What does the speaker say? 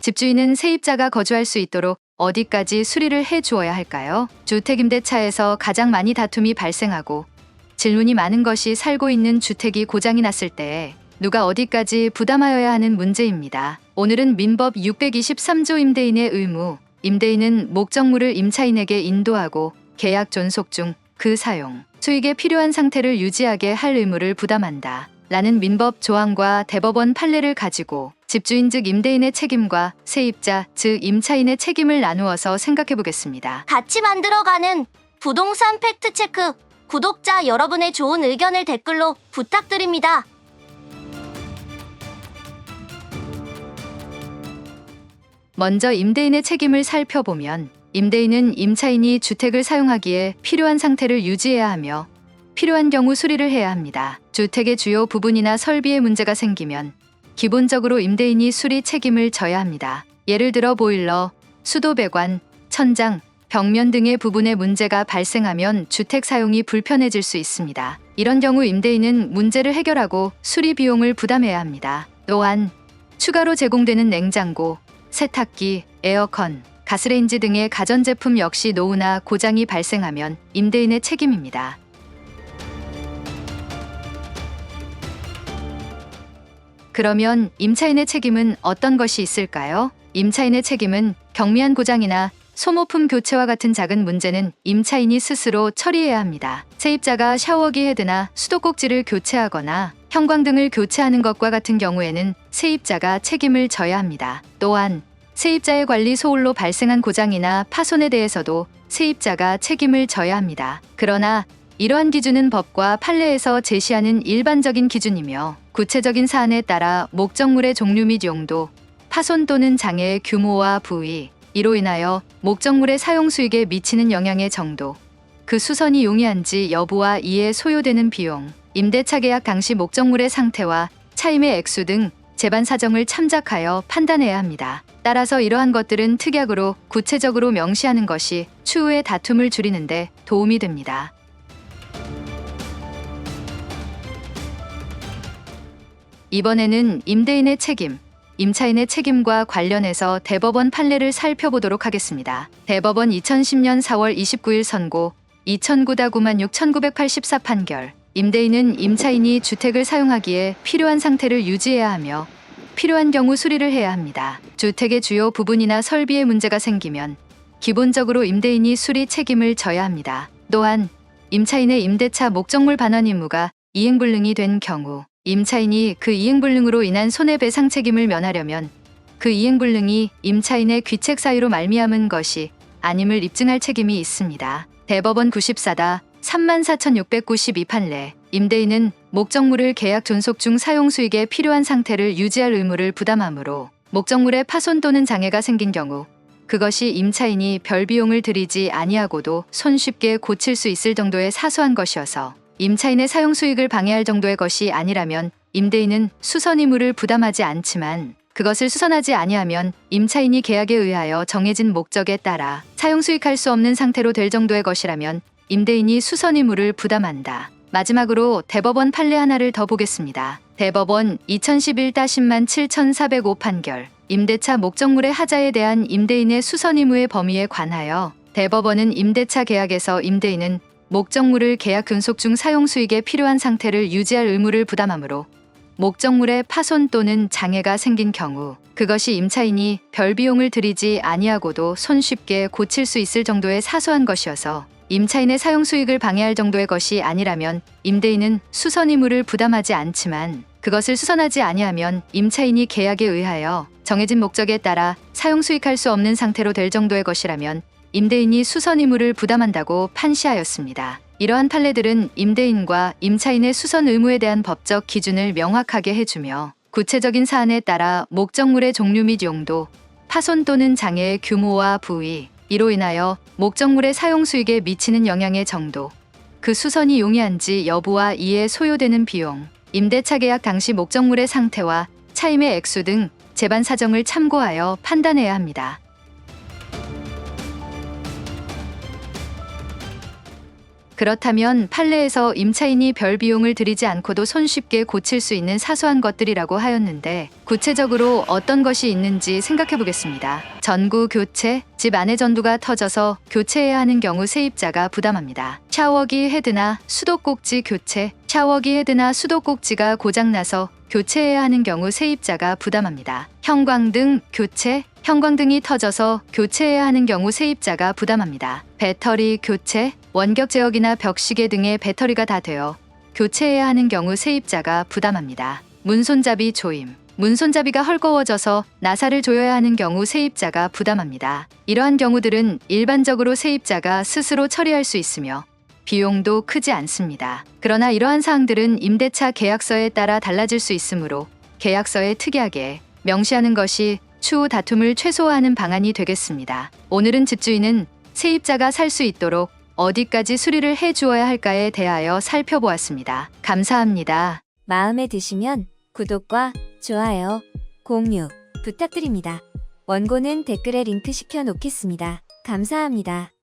집주인은 세입자가 거주할 수 있도록 어디까지 수리를 해 주어야 할까요? 주택임대차에서 가장 많이 다툼이 발생하고 질문이 많은 것이 살고 있는 주택이 고장이 났을 때 누가 어디까지 부담하여야 하는 문제입니다. 오늘은 민법 623조 임대인의 의무, 임대인은 목적물을 임차인에게 인도하고 계약 존속 중 그 사용, 수익에 필요한 상태를 유지하게 할 의무를 부담한다. 라는 민법 조항과 대법원 판례를 가지고 집주인 즉 임대인의 책임과 세입자 즉 임차인의 책임을 나누어서 생각해 보겠습니다. 같이 만들어가는 부동산 팩트체크, 구독자 여러분의 좋은 의견을 댓글로 부탁드립니다. 먼저 임대인의 책임을 살펴보면 임대인은 임차인이 주택을 사용하기에 필요한 상태를 유지해야 하며 필요한 경우 수리를 해야 합니다. 주택의 주요 부분이나 설비에 문제가 생기면 기본적으로 임대인이 수리 책임을 져야 합니다. 예를 들어 보일러, 수도 배관, 천장, 벽면 등의 부분에 문제가 발생하면 주택 사용이 불편해질 수 있습니다. 이런 경우 임대인은 문제를 해결하고 수리 비용을 부담해야 합니다. 또한 추가로 제공되는 냉장고, 세탁기, 에어컨, 가스레인지 등의 가전제품 역시 노후나 고장이 발생하면 임대인의 책임입니다. 그러면 임차인의 책임은 어떤 것이 있을까요? 임차인의 책임은 경미한 고장이나 소모품 교체와 같은 작은 문제는 임차인이 스스로 처리해야 합니다. 세입자가 샤워기 헤드나 수도꼭지를 교체하거나 형광등을 교체하는 것과 같은 경우에는 세입자가 책임을 져야 합니다. 또한 세입자의 관리 소홀로 발생한 고장이나 파손에 대해서도 세입자가 책임을 져야 합니다. 그러나 이러한 기준은 법과 판례에서 제시하는 일반적인 기준이며 구체적인 사안에 따라 목적물의 종류 및 용도, 파손 또는 장애의 규모와 부위, 이로 인하여 목적물의 사용 수익에 미치는 영향의 정도, 그 수선이 용이한지 여부와 이에 소요되는 비용, 임대차 계약 당시 목적물의 상태와 차임의 액수 등 재반 사정을 참작하여 판단해야 합니다. 따라서 이러한 것들은 특약으로 구체적으로 명시하는 것이 추후의 다툼을 줄이는데 도움이 됩니다. 이번에는 임대인의 책임, 임차인의 책임과 관련해서 대법원 판례를 살펴보도록 하겠습니다. 대법원 2010년 4월 29일 선고 2009-96-1984 판결. 임대인은 임차인이 주택을 사용하기에 필요한 상태를 유지해야 하며 필요한 경우 수리를 해야 합니다. 주택의 주요 부분이나 설비에 문제가 생기면 기본적으로 임대인이 수리 책임을 져야 합니다. 또한 임차인의 임대차 목적물 반환 의무가 이행불능이 된 경우 임차인이 그 이행불능으로 인한 손해배상 책임을 면하려면 그 이행불능이 임차인의 귀책 사유로 말미암은 것이 아님을 입증할 책임이 있습니다. 대법원 94-34,692 판례. 임대인은 목적물을 계약 존속 중 사용 수익에 필요한 상태를 유지할 의무를 부담하므로 목적물에 파손 또는 장애가 생긴 경우 그것이 임차인이 별 비용을 들이지 아니하고도 손쉽게 고칠 수 있을 정도의 사소한 것이어서 임차인의 사용 수익을 방해할 정도의 것이 아니라면 임대인은 수선 의무를 부담하지 않지만 그것을 수선하지 아니하면 임차인이 계약에 의하여 정해진 목적에 따라 사용 수익할 수 없는 상태로 될 정도의 것이라면 임대인이 수선 의무를 부담한다. 마지막으로 대법원 판례 하나를 더 보겠습니다. 대법원 2011-10405 판결. 임대차 목적물의 하자에 대한 임대인의 수선 의무의 범위에 관하여 대법원은 임대차 계약에서 임대인은 목적물을 계약 근속 중 사용 수익에 필요한 상태를 유지할 의무를 부담하므로 목적물의 파손 또는 장애가 생긴 경우 그것이 임차인이 별 비용을 들이지 아니하고도 손쉽게 고칠 수 있을 정도의 사소한 것이어서 임차인의 사용 수익을 방해할 정도의 것이 아니라면 임대인은 수선 의무를 부담하지 않지만 그것을 수선하지 아니하면 임차인이 계약에 의하여 정해진 목적에 따라 사용 수익할 수 없는 상태로 될 정도의 것이라면 임대인이 수선 의무를 부담한다고 판시하였습니다. 이러한 판례들은 임대인과 임차인의 수선 의무에 대한 법적 기준을 명확하게 해주며 구체적인 사안에 따라 목적물의 종류 및 용도, 파손 또는 장애의 규모와 부위, 이로 인하여 목적물의 사용 수익에 미치는 영향의 정도, 그 수선이 용이한지 여부와 이에 소요되는 비용, 임대차 계약 당시 목적물의 상태와 차임의 액수 등 재반 사정을 참고하여 판단해야 합니다. 그렇다면 판례에서 임차인이 별 비용을 들이지 않고도 손쉽게 고칠 수 있는 사소한 것들이라고 하였는데 구체적으로 어떤 것이 있는지 생각해 보겠습니다. 전구 교체, 집 안에 전구가 터져서 교체해야 하는 경우 세입자가 부담합니다. 샤워기 헤드나 수도꼭지 교체, 샤워기 헤드나 수도꼭지가 고장나서 교체해야 하는 경우 세입자가 부담합니다. 형광등 교체, 형광등이 터져서 교체해야 하는 경우 세입자가 부담합니다. 배터리 교체, 원격 제어기나 벽시계 등의 배터리가 다 되어 교체해야 하는 경우 세입자가 부담합니다. 문손잡이 조임, 문손잡이가 헐거워져서 나사를 조여야 하는 경우 세입자가 부담합니다. 이러한 경우들은 일반적으로 세입자가 스스로 처리할 수 있으며 비용도 크지 않습니다. 그러나 이러한 사항들은 임대차 계약서에 따라 달라질 수 있으므로 계약서에 특이하게 명시하는 것이 추후 다툼을 최소화하는 방안이 되겠습니다. 오늘은 집주인은 세입자가 살 수 있도록 어디까지 수리를 해 주어야 할까에 대하여 살펴보았습니다. 감사합니다. 마음에 드시면 구독과 좋아요, 공유 부탁드립니다. 원고는 댓글에 링크 시켜 놓겠습니다. 감사합니다.